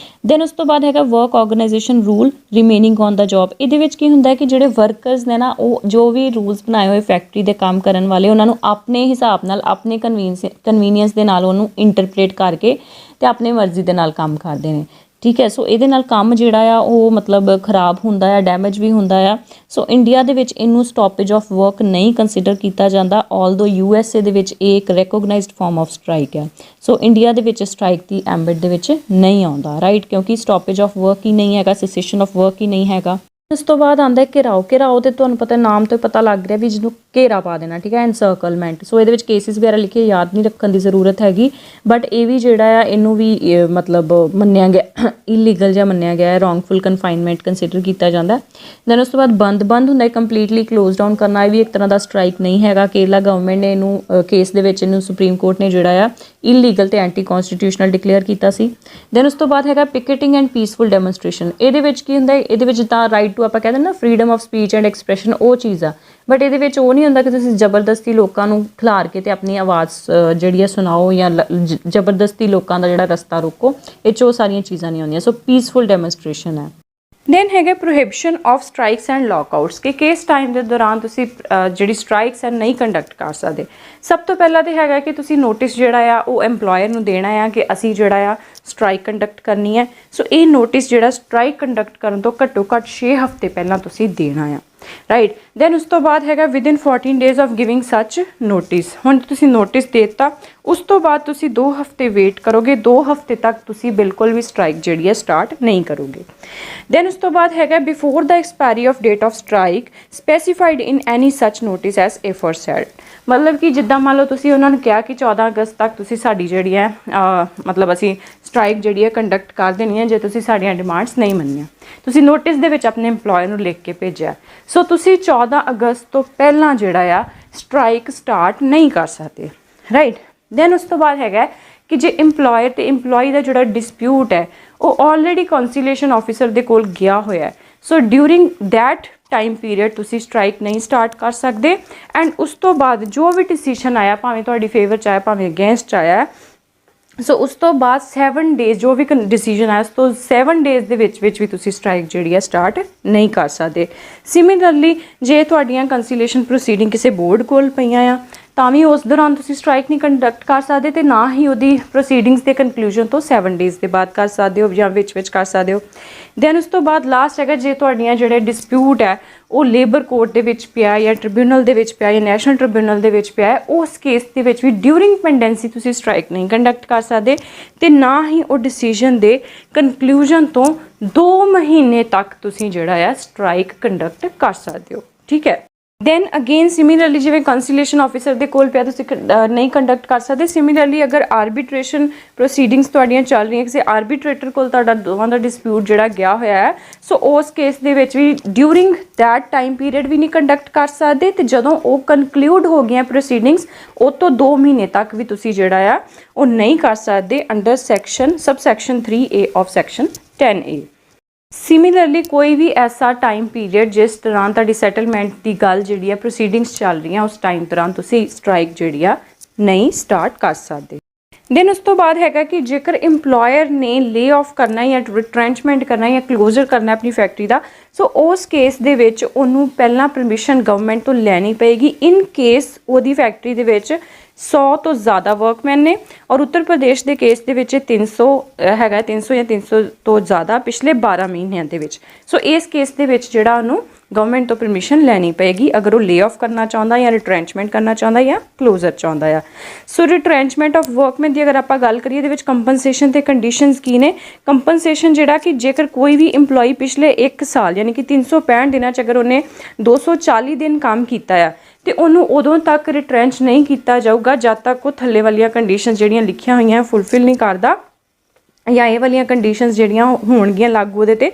ਦੈਨ ਉਸ ਤੋਂ ਬਾਅਦ ਹੈਗਾ work organisation rule remaining on the job. ਇਹਦੇ ਵਿੱਚ ਕੀ ਹੁੰਦਾ ਹੈ ਕਿ ਜਿਹੜੇ ਵਰਕਰਸ ਨੇ ਨਾ, ਉਹ ਜੋ ਵੀ ਰੂਲਸ ਬਣਾਏ ਹੋਏ ਫੈਕਟਰੀ ਦੇ ਕੰਮ ਕਰਨ ਵਾਲੇ, ਉਹਨਾਂ ਨੂੰ ਆਪਣੇ ਹਿਸਾਬ ਨਾਲ ਆਪਣੇ ਕਨਵੀਨੀਅੰਸ ਦੇ ਨਾਲ ਉਹਨੂੰ ਇੰਟਰਪ੍ਰੇਟ ਕਰਕੇ ਅਤੇ ਆਪਣੀ ਮਰਜ਼ੀ ਦੇ ਨਾਲ ਕੰਮ ਕਰਦੇ ਨੇ, ਠੀਕ ਹੈ। ਸੋ ਇਹਦੇ ਨਾਲ ਕੰਮ ਜਿਹੜਾ ਆ ਉਹ ਮਤਲਬ ਖਰਾਬ ਹੁੰਦਾ ਆ, ਡੈਮੇਜ ਵੀ ਹੁੰਦਾ ਆ। ਸੋ ਇੰਡੀਆ ਦੇ ਵਿੱਚ ਇਹਨੂੰ ਸਟੋਪੇਜ ਆਫ ਵਰਕ ਨਹੀਂ ਕੰਸੀਡਰ ਕੀਤਾ ਜਾਂਦਾ, ਆਲਦੋ USA ਦੇ ਵਿੱਚ ਇਹ ਇੱਕ ਰੈਕੋਗਨਾਈਜ਼ਡ ਫਾਰਮ ਆਫ ਸਟ੍ਰਾਈਕ ਆ। ਸੋ ਇੰਡੀਆ ਦੇ ਵਿੱਚ ਸਟ੍ਰਾਈਕ ਦੀ ਐਂਬਿਟ ਦੇ ਵਿੱਚ ਨਹੀਂ ਆਉਂਦਾ, ਰਾਈਟ, ਕਿਉਂਕਿ ਸਟੋਪੇਜ ਆਫ ਵਰਕ ਹੀ ਨਹੀਂ ਹੈਗਾ, ਸੈਸੇਸ਼ਨ ਆਫ ਵਰਕ ਹੀ ਨਹੀਂ ਹੈਗਾ। ਉਸ ਤੋਂ ਬਾਅਦ ਆਉਂਦਾ ਘੇਰਾਓ ਤੇ ਤੁਹਾਨੂੰ ਪਤਾ ਨਾਮ ਤੋਂ ਪਤਾ ਲੱਗ ਰਿਹਾ ਵੀ ਜਿਹਨੂੰ ਘੇਰਾ ਪਾ ਦੇਣਾ, ਠੀਕ ਹੈ, ਐਨਸਰਕਲਮੈਂਟ। ਸੋ ਇਹਦੇ ਵਿੱਚ ਕੇਸਿਸ ਵਗੈਰਾ ਲਿਖੇ ਯਾਦ ਨਹੀਂ ਰੱਖਣ ਦੀ ਜ਼ਰੂਰਤ ਹੈਗੀ, ਬਟ ਇਹ ਵੀ ਜਿਹੜਾ ਆ ਇਹਨੂੰ ਵੀ ਮਤਲਬ ਮੰਨਿਆ ਗਿਆ ਇਲੀਗਲ ਜਿਹਾ ਮੰਨਿਆ ਗਿਆ ਹੈ, ਰੋਂਗਫੁਲ ਕਨਫਾਈਨਮੈਂਟ ਕੰਸੀਡਰ ਕੀਤਾ ਜਾਂਦਾ। ਦੈਨ ਉਸ ਤੋਂ ਬਾਅਦ ਬੰਦ ਹੁੰਦਾ ਕੰਪਲੀਟਲੀ ਕਲੋਜ਼ ਡਾਊਨ ਕਰਨਾ, ਇਹ ਵੀ ਇੱਕ ਤਰ੍ਹਾਂ ਦਾ ਸਟ੍ਰਾਈਕ ਨਹੀਂ ਹੈਗਾ। ਕੇਰਲਾ ਗਵਰਨਮੈਂਟ ਨੇ ਇਹਨੂੰ ਕੇਸ ਦੇ ਵਿੱਚ ਇਹਨੂੰ ਸੁਪਰੀਮ ਕੋਰਟ ਨੇ ਜਿਹੜਾ ਆ ਇਲੀਗਲ ਤੇ ਐਂਟੀ ਕੌਂਸਟੀਟਿਊਸ਼ਨਲ ਡਿਕਲੇਅਰ ਕੀਤਾ ਸੀ। ਦੈਨ ਉਸ ਤੋਂ ਬਾਅਦ ਹੈਗਾ ਪਿਕੇਟਿੰਗ ਐਂਡ ਪੀਸਫੁਲ ਡੈਮੋਨਸਟ੍ਰੇਸ਼ਨ। ਇਹਦੇ ਵਿੱਚ ਕੀ ਹੁੰਦਾ, ਇਹਦੇ ਵਿੱਚ ਤਾਂ ਰਾਈਟ ਟੂ ਆਪਾਂ ਕਹਿੰਦੇ ਨਾ freedom of speech and expression, ਉਹ ਚੀਜ਼ ਆ, ਬਟ ਇਹਦੇ ਵਿੱਚ ਉਹ ਨਹੀਂ ਹੁੰਦਾ ਕਿ ਤੁਸੀਂ ਜ਼ਬਰਦਸਤੀ ਲੋਕਾਂ ਨੂੰ ਖਿਲਾਰ ਕੇ ਤੇ ਆਪਣੀ ਆਵਾਜ਼ ਜਿਹੜੀ ਆ ਸੁਣਾਓ ਜਾਂ ਜ਼ਬਰਦਸਤੀ ਲੋਕਾਂ ਦਾ ਜਿਹੜਾ ਰਸਤਾ ਰੋਕੋ, ਇਹ 'ਚ ਉਹ ਸਾਰੀਆਂ ਚੀਜ਼ਾਂ ਨਹੀਂ ਆਉਂਦੀਆਂ। ਸੋ ਪੀਸਫੁਲ ਡੈਮੋਨਸਟ੍ਰੇਸ਼ਨ ਹੈ। ਦੈਨ ਹੈਗਾ ਪ੍ਰੋਹਿਬਿਸ਼ਨ ਆਫ ਸਟ੍ਰਾਈਕਸ ਐਂਡ ਲੌਕਆਊਟਸ, ਕਿ ਕਿਸ ਟਾਈਮ ਦੇ ਦੌਰਾਨ ਤੁਸੀਂ ਜਿਹੜੀ ਸਟ੍ਰਾਈਕਸ ਹੈ ਨਹੀਂ ਕੰਡਕਟ ਕਰ ਸਕਦੇ। ਸਭ ਤੋਂ ਪਹਿਲਾਂ ਤਾਂ ਹੈਗਾ ਕਿ ਤੁਸੀਂ ਨੋਟਿਸ ਜਿਹੜਾ ਆ ਉਹ ਐਮਪਲੋਇਰ ਨੂੰ ਦੇਣਾ ਆ ਕਿ ਅਸੀਂ ਜਿਹੜਾ ਆ ਸਟ੍ਰਾਈਕ ਕੰਡਕਟ ਕਰਨੀ ਹੈ। ਸੋ ਇਹ ਨੋਟਿਸ ਜਿਹੜਾ ਸਟ੍ਰਾਈਕ ਕੰਡਕਟ ਕਰਨ ਤੋਂ ਘੱਟੋ ਘੱਟ 6 ਹਫ਼ਤੇ ਪਹਿਲਾਂ ਤੁਸੀਂ ਦੇਣਾ ਆ, ਰਾਈਟ। ਦੈਨ ਉਸ ਤੋਂ ਬਾਅਦ ਹੈਗਾ ਵਿਦਿਨ 14 ਡੇਜ਼ ਆਫ ਗਿਵਿੰਗ ਸੱਚ ਨੋਟਿਸ। ਹੁਣ ਤੁਸੀਂ ਨੋਟਿਸ ਦੇ ਦਿੱਤਾ, ਉਸ ਤੋਂ ਬਾਅਦ ਤੁਸੀਂ 2 ਹਫ਼ਤੇ ਵੇਟ ਕਰੋਗੇ, 2 ਹਫ਼ਤੇ ਤੱਕ ਤੁਸੀਂ ਬਿਲਕੁਲ ਵੀ ਸਟ੍ਰਾਈਕ ਜਿਹੜੀ ਹੈ ਸਟਾਰਟ ਨਹੀਂ ਕਰੋਗੇ। ਦੈਨ ਉਸ ਤੋਂ ਬਾਅਦ ਹੈਗਾ before the expiry of date of strike specified in any such notice S ਏਫੋਰਸੈਡ। ਮਤਲਬ ਕਿ ਜਿੱਦਾਂ ਮੰਨ ਲਓ ਤੁਸੀਂ ਉਹਨਾਂ ਨੂੰ ਕਿਹਾ ਕਿ 14 ਅਗਸਤ ਤੱਕ ਤੁਸੀਂ ਸਾਡੀ ਜਿਹੜੀ ਹੈ ਮਤਲਬ ਅਸੀਂ ਸਟ੍ਰਾਈਕ ਜਿਹੜੀ ਹੈ ਕੰਡਕਟ ਕਰ ਦੇਣੀ ਹੈ ਜੇ ਤੁਸੀਂ ਸਾਡੀਆਂ ਡਿਮਾਂਡਸ ਨਹੀਂ ਮੰਨੀਆਂ। ਤੁਸੀਂ ਨੋਟਿਸ ਦੇ ਵਿੱਚ ਆਪਣੇ EMPLOYER ਨੂੰ ਲਿਖ ਕੇ ਭੇਜਿਆ, ਸੋ ਤੁਸੀਂ 14 ਅਗਸਤ ਤੋਂ ਪਹਿਲਾਂ ਜਿਹੜਾ ਆ ਸਟ੍ਰਾਈਕ ਸਟਾਰਟ ਨਹੀਂ ਕਰ ਸਕਦੇ, ਰਾਈਟ। ਦੈਨ ਉਸ ਤੋਂ ਬਾਅਦ ਹੈਗਾ ਕਿ ਜੇ EMPLOYER ਤੇ EMPLOYEE ਦਾ ਜਿਹੜਾ ਡਿਸਪਿਊਟ ਹੈ ਉਹ ਆਲਰੇਡੀ ਕੌਂਸੀਲੇਸ਼ਨ ਆਫਿਸਰ ਦੇ ਕੋਲ ਗਿਆ ਹੋਇਆ, ਸੋ ਡਿਊਰਿੰਗ ਦੈਟ ਟਾਈਮ ਪੀਰੀਅਡ ਤੁਸੀਂ ਸਟ੍ਰਾਈਕ ਨਹੀਂ ਸਟਾਰਟ ਕਰ ਸਕਦੇ। ਐਂਡ ਉਸ ਤੋਂ ਬਾਅਦ ਜੋ ਵੀ ਡਿਸੀਸ਼ਨ ਆਇਆ, ਭਾਵੇਂ ਤੁਹਾਡੀ ਫੇਵਰ 'ਚ ਆਇਆ ਭਾਵੇਂ ਅਗੇਂਸਟ ਆਇਆ, ਸੋ ਉਸ ਤੋਂ ਬਾਅਦ 7 ਡੇਜ਼ ਜੋ ਵੀ ਡਿਸੀਜਨ ਆਇਆ ਉਸ ਤੋਂ 7 ਡੇਜ਼ ਦੇ ਵਿੱਚ ਵੀ ਤੁਸੀਂ ਸਟ੍ਰਾਈਕ ਜਿਹੜੀ ਹੈ ਸਟਾਰਟ ਨਹੀਂ ਕਰ ਸਕਦੇ। ਸਿਮਿਲਰਲੀ ਜੇ ਤੁਹਾਡੀਆਂ ਕੰਸੀਲੇਸ਼ਨ ਪ੍ਰੋਸੀਡਿੰਗ ਕਿਸੇ ਬੋਰਡ ਕੋਲ ਪਈਆਂ ਆ ਤਾਂ ਵੀ ਉਸ ਦੌਰਾਨ ਤੁਸੀਂ ਸਟ੍ਰਾਈਕ ਨਹੀਂ ਕੰਡਕਟ ਕਰ ਸਕਦੇ, ਅਤੇ ਨਾ ਹੀ ਉਹਦੀ ਪ੍ਰੋਸੀਡਿੰਗਸ ਦੇ ਕਨਕਲੂਜਨ ਤੋਂ 7 ਡੇਜ਼ ਦੇ ਬਾਅਦ ਕਰ ਸਕਦੇ ਹੋ ਜਾਂ ਵਿੱਚ ਕਰ ਸਕਦੇ ਹੋ। ਦੈਨ ਉਸ ਤੋਂ ਬਾਅਦ ਲਾਸਟ ਹੈਗਾ ਜੇ ਤੁਹਾਡੀਆਂ ਜਿਹੜੇ ਡਿਸਪਿਊਟ ਹੈ ਉਹ ਲੇਬਰ ਕੋਰਟ ਦੇ ਵਿੱਚ ਪਿਆ ਜਾਂ ਟ੍ਰਿਬਿਊਨਲ ਦੇ ਵਿੱਚ ਪਿਆ ਜਾਂ ਨੈਸ਼ਨਲ ਟ੍ਰਿਬਿਊਨਲ ਦੇ ਵਿੱਚ ਪਿਆ, ਉਸ ਕੇਸ ਦੇ ਵਿੱਚ ਵੀ ਡਿਊਰਿੰਗ ਪੈਂਡੈਂਸੀ ਤੁਸੀਂ ਸਟ੍ਰਾਈਕ ਨਹੀਂ ਕੰਡਕਟ ਕਰ ਸਕਦੇ, ਅਤੇ ਨਾ ਹੀ ਉਹ ਡਿਸੀਜਨ ਦੇ ਕਨਕਲੂਜਨ ਤੋਂ 2 ਮਹੀਨੇ ਤੱਕ ਤੁਸੀਂ ਜਿਹੜਾ ਆ ਸਟ੍ਰਾਈਕ ਕੰਡਕਟ ਕਰ ਸਕਦੇ ਹੋ, ਠੀਕ ਹੈ। ਦੈਨ ਅਗੇਨ ਸਿਮਿਲਰਲੀ ਜਿਵੇਂ ਕੰਸੀਲੇਸ਼ਨ ਆਫਿਸਰ ਦੇ ਕੋਲ ਪਿਆ ਤੁਸੀਂ ਨਹੀਂ ਕੰਡਕਟ ਕਰ ਸਕਦੇ। ਸਿਮਿਲਰਲੀ ਅਗਰ ਆਰਬਿਟ੍ਰੇਸ਼ਨ ਪ੍ਰੋਸੀਡਿੰਗਸ ਤੁਹਾਡੀਆਂ ਚੱਲ ਰਹੀਆਂ, ਕਿਸੇ ਆਰਬਿਟ੍ਰੇਟਰ ਕੋਲ ਤੁਹਾਡਾ ਦੋਵਾਂ ਦਾ ਡਿਸਪਿਊਟ ਜਿਹੜਾ ਗਿਆ ਹੋਇਆ ਹੈ, ਸੋ ਉਸ ਕੇਸ ਦੇ ਵਿੱਚ ਵੀ ਡਿਊਰਿੰਗ ਦੈਟ ਟਾਈਮ ਪੀਰੀਅਡ ਵੀ ਨਹੀਂ ਕੰਡਕਟ ਕਰ ਸਕਦੇ, ਅਤੇ ਜਦੋਂ ਉਹ ਕਨਕਲੂਡ ਹੋ ਗਈਆਂ ਪ੍ਰੋਸੀਡਿੰਗਸ ਉਹ ਤੋਂ 2 ਮਹੀਨੇ ਤੱਕ ਵੀ ਤੁਸੀਂ ਜਿਹੜਾ ਆ ਉਹ ਨਹੀਂ ਕਰ ਸਕਦੇ under subsection 3A of section 10A। Similarly ਕੋਈ ਵੀ ਐਸਾ ਟਾਈਮ ਪੀਰੀਅਡ ਜਿਸ ਦੌਰਾਨ ਤੁਹਾਡੀ ਸੈਟਲਮੈਂਟ ਦੀ ਗੱਲ ਜਿਹੜੀ ਹੈ ਪ੍ਰੋਸੀਡਿੰਗਸ ਚੱਲ ਰਹੀਆਂ, ਉਸ ਟਾਈਮ ਦੌਰਾਨ ਤੁਸੀਂ ਸਟ੍ਰਾਈਕ ਜਿਹੜੀ ਆ ਨਹੀਂ ਸਟਾਰਟ ਕਰ ਸਕਦੇ। ਦੈਨ ਉਸ ਤੋਂ ਬਾਅਦ ਹੈਗਾ ਕਿ ਜੇਕਰ EMPLOYER ਨੇ ਲੇ ਆਫ ਕਰਨਾ ਜਾਂ ਰਿਟਰੈਂਚਮੈਂਟ ਕਰਨਾ ਜਾਂ ਕਲੋਜ਼ਰ ਕਰਨਾ ਆਪਣੀ ਫੈਕਟਰੀ ਦਾ, ਸੋ ਉਸ ਕੇਸ ਦੇ ਵਿੱਚ ਉਹਨੂੰ ਪਹਿਲਾਂ ਪਰਮਿਸ਼ਨ ਗਵਰਨਮੈਂਟ ਤੋਂ ਲੈਣੀ ਪਏਗੀ ਇਨ ਕੇਸ ਉਹਦੀ ਫੈਕਟਰੀ ਦੇ ਵਿੱਚ 100 ਤੋਂ ਜ਼ਿਆਦਾ ਵਰਕਮੈਨ ਨੇ ਔਰ ਉੱਤਰ ਪ੍ਰਦੇਸ਼ ਦੇ ਕੇਸ ਦੇ ਵਿੱਚ 300 ਹੈਗਾ 300 ਜਾਂ 300 ਤੋਂ ਜ਼ਿਆਦਾ ਪਿਛਲੇ 12 ਮਹੀਨਿਆਂ ਦੇ ਵਿੱਚ। ਸੋ ਇਸ ਕੇਸ ਦੇ ਵਿੱਚ ਜਿਹੜਾ ਉਹਨੂੰ ਗਵਰਨਮੈਂਟ ਤੋਂ ਪਰਮਿਸ਼ਨ ਲੈਣੀ ਪਏਗੀ ਅਗਰ ਉਹ ਲੇ ਆਫ ਕਰਨਾ ਚਾਹੁੰਦਾ ਜਾਂ ਰਿਟਰੈਂਚਮੈਂਟ ਕਰਨਾ ਚਾਹੁੰਦਾ ਜਾਂ ਕਲੋਜ਼ਰ ਚਾਹੁੰਦਾ ਆ। ਸੋ ਰਿਟਰੈਂਚਮੈਂਟ ਆਫ ਵਰਕਮੈਨ ਦੀ ਅਗਰ ਆਪਾਂ ਗੱਲ ਕਰੀਏ ਇਹਦੇ ਵਿੱਚ ਕੰਪਨਸੇਸ਼ਨ ਤੇ ਕੰਡੀਸ਼ਨਸ ਕੀ ਨੇ। ਕੰਪਨਸੇਸ਼ਨ ਜਿਹੜਾ ਕਿ ਜੇਕਰ ਕੋਈ ਵੀ EMPLOYE ਪਿਛਲੇ 1 ਸਾਲ ਯਾਨੀ ਕਿ 365 ਦਿਨਾਂ 'ਚ ਅਗਰ ਉਹਨੇ 240 ਦਿਨ ਕੰਮ ਕੀਤਾ ਆ ਤੇ ਉਹਨੂੰ ਉਦੋਂ ਤੱਕ ਰਿਟਰੈਂਚ ਨਹੀਂ ਕੀਤਾ ਜਾਊਗਾ ਜਦ ਤੱਕ ਉਹ ਥੱਲੇ ਵਾਲੀਆਂ ਕੰਡੀਸ਼ਨ ਜਿਹੜੀਆਂ ਲਿਖੀਆਂ ਹੋਈਆਂ ਫੁੱਲਫਿਲ ਨਹੀਂ ਕਰਦਾ ਜਾਂ ਇਹ ਵਾਲੀਆਂ ਕੰਡੀਸ਼ਨਸ ਜਿਹੜੀਆਂ ਹੋਣਗੀਆਂ ਲਾਗੂ ਉਹਦੇ ਤੇ,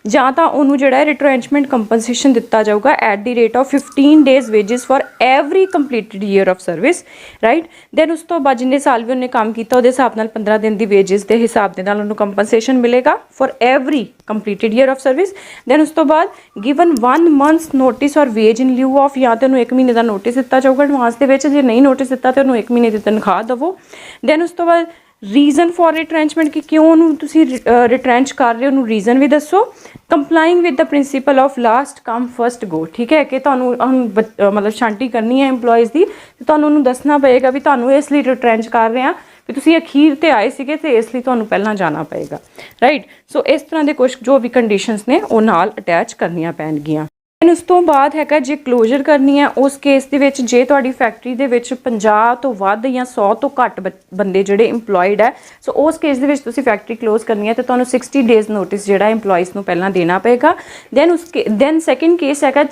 ਜਾਂ ਤਾਂ ਉਹਨੂੰ ਜਿਹੜਾ ਹੈ ਰਿਟਰੈਂਚਮੈਂਟ ਕੰਪਨਸੇਸ਼ਨ ਦਿੱਤਾ ਜਾਊਗਾ at the rate of 15 days wages for every completed year of service, right. Then ਉਸ ਤੋਂ ਬਾਅਦ ਜਿੰਨੇ ਸਾਲ ਵੀ ਉਹਨੇ ਕੰਮ ਕੀਤਾ ਉਹਦੇ ਹਿਸਾਬ ਨਾਲ 15 ਦਿਨ ਦੀ ਵੇਜਸ ਦੇ ਹਿਸਾਬ ਦੇ ਨਾਲ ਉਹਨੂੰ ਕੰਪਨਸੇਸ਼ਨ ਮਿਲੇਗਾ for every completed year of service. Then ਉਸ ਤੋਂ ਬਾਅਦ given 1 months notice or wage in lieu of, ਜਾਂ ਤਾਂ ਉਹਨੂੰ 1 ਮਹੀਨੇ ਦਾ ਨੋਟਿਸ ਦਿੱਤਾ ਜਾਊਗਾ ਐਡਵਾਂਸ ਦੇ ਵਿੱਚ, ਜੇ ਨਹੀਂ ਨੋਟਿਸ ਦਿੱਤਾ ਤਾਂ ਉਹਨੂੰ 1 ਮਹੀਨੇ ਦੀ ਤਨਖਾਹ ਦੇਵੋ। ਦੈਨ ਉਸ ਤੋਂ ਬਾਅਦ ਰੀਜ਼ਨ ਫॉर ਰਿਟਰੈਂਚਮੈਂਟ ਕਿ ਕਿਉਂ ਉਹਨੂੰ ਤੁਸੀਂ ਰਿਟਰੈਂਚ ਕਰ ਰਹੇ ਹੋ ਉਹਨੂੰ ਰੀਜ਼ਨ ਵੀ ਦੱਸੋ। Complying with the principle of last come first go, ਠੀਕ ਹੈ ਕਿ ਤੁਹਾਨੂੰ ਮਤਲਬ ਛਾਂਟੀ ਕਰਨੀ ਹੈ EMPLOYEES ਦੀ ਤੇ ਤੁਹਾਨੂੰ ਉਹਨੂੰ ਦੱਸਣਾ ਪਏਗਾ ਵੀ ਤੁਹਾਨੂੰ ਇਸ ਲਈ ਰਿਟਰੈਂਚ ਕਰ ਰਹੇ ਹਾਂ ਵੀ ਤੁਸੀਂ ਅਖੀਰ ਤੇ ਆਏ ਸੀਗੇ ਤੇ ਇਸ ਲਈ ਤੁਹਾਨੂੰ ਪਹਿਲਾਂ ਜਾਣਾ ਪਏਗਾ, ਰਾਈਟ। ਸੋ ਇਸ ਤਰ੍ਹਾਂ ਦੇ ਕੁਝ ਜੋ ਵੀ ਕੰਡੀਸ਼ਨਸ ਨੇ ਉਹ ਨਾਲ ਅਟੈਚ ਕਰਨੀਆਂ ਪੈਣਗੀਆਂ। ਉਸ ਤੋਂ ਬਾਅਦ ਹੈਗਾ ਜੇ ਕਲੋਜ਼ਰ ਕਰਨੀ ਹੈ ਉਸ ਕੇਸ ਦੇ ਵਿੱਚ ਜੇ ਤੁਹਾਡੀ ਫੈਕਟਰੀ ਦੇ ਵਿੱਚ 50 ਤੋਂ ਵੱਧ ਜਾਂ 100 ਤੋਂ ਘੱਟ ਬੰਦੇ ਜਿਹੜੇ EMPLOYED ਹੈ, ਸੋ ਉਸ ਕੇਸ ਦੇ ਵਿੱਚ ਤੁਸੀਂ ਫੈਕਟਰੀ ਕਲੋਜ਼ ਕਰਨੀ ਹੈ ਤੇ ਤੁਹਾਨੂੰ 60 ਡੇਜ਼ ਨੋਟਿਸ ਜਿਹੜਾ EMPLOYEES ਨੂੰ ਪਹਿਲਾਂ ਦੇਣਾ ਪਏਗਾ। ਦੈਨ ਸੈਕਿੰਡ ਕੇਸ ਹੈਗਾ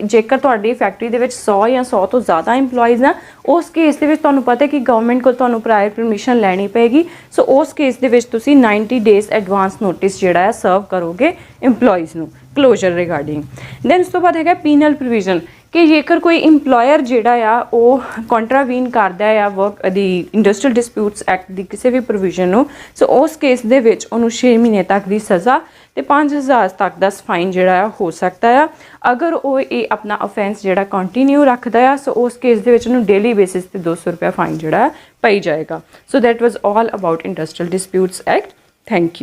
ਜੇਕਰ ਤੁਹਾਡੀ ਫੈਕਟਰੀ ਦੇ ਵਿੱਚ 100 ਜਾਂ 100 ਤੋਂ ਜ਼ਿਆਦਾ EMPLOYEES ਆ, ਉਸ ਕੇਸ ਦੇ ਵਿੱਚ ਤੁਹਾਨੂੰ ਪਤਾ ਕਿ ਗਵਰਨਮੈਂਟ ਕੋਲ ਤੁਹਾਨੂੰ ਪ੍ਰਾਇਰ ਪਰਮਿਸ਼ਨ ਲੈਣੀ ਪਏਗੀ। ਸੋ ਉਸ ਕੇਸ ਦੇ ਵਿੱਚ ਤੁਸੀਂ 90 ਡੇਜ਼ ਐਡਵਾਂਸ ਨੋਟਿਸ ਜਿਹੜਾ ਹੈ ਸਰਵ ਕਰੋਗੇ EMPLOYEES ਨੂੰ ਕਲੋਜ਼ਰ ਰਿਗਾਰਡਿੰਗ। ਦੈਨ ਉਸ ਤੋਂ ਬਾਅਦ ਹੈਗਾ ਪੀਨਲ ਪ੍ਰੋਵੀਜ਼ਨ ਕਿ ਜੇਕਰ ਕੋਈ EMPLOYER ਜਿਹੜਾ ਆ ਉਹ ਕੰਟਰਾਵੀਨ ਕਰਦਾ ਆ ਵਰਕ ਦੀ ਇੰਡਸਟਰੀਅਲ ਡਿਸਪਿਊਟਸ ਐਕਟ ਦੀ ਕਿਸੇ ਵੀ ਪ੍ਰੋਵੀਜ਼ਨ ਨੂੰ, ਸੋ ਉਸ ਕੇਸ ਦੇ ਵਿੱਚ ਉਹਨੂੰ 6 ਮਹੀਨੇ ਤੱਕ ਦੀ ਸਜ਼ਾ ਤੇ 5000 ਤੱਕ ਦਾ ਫਾਈਨ ਜਿਹੜਾ ਆ ਹੋ ਸਕਦਾ ਆ। ਅਗਰ ਉਹ ਇਹ ਆਪਣਾ ਅਫੈਂਸ ਜਿਹੜਾ ਕੰਟੀਨਿਊ ਰੱਖਦਾ ਆ ਸੋ ਉਸ ਕੇਸ ਦੇ ਵਿੱਚ ਉਹਨੂੰ ਡੇਲੀ ਬੇਸਿਸ ਤੇ 200 ਰੁਪਏ ਫਾਈਨ ਜਿਹੜਾ ਪਈ ਜਾਏਗਾ। So that was all about industrial disputes act. Thank you.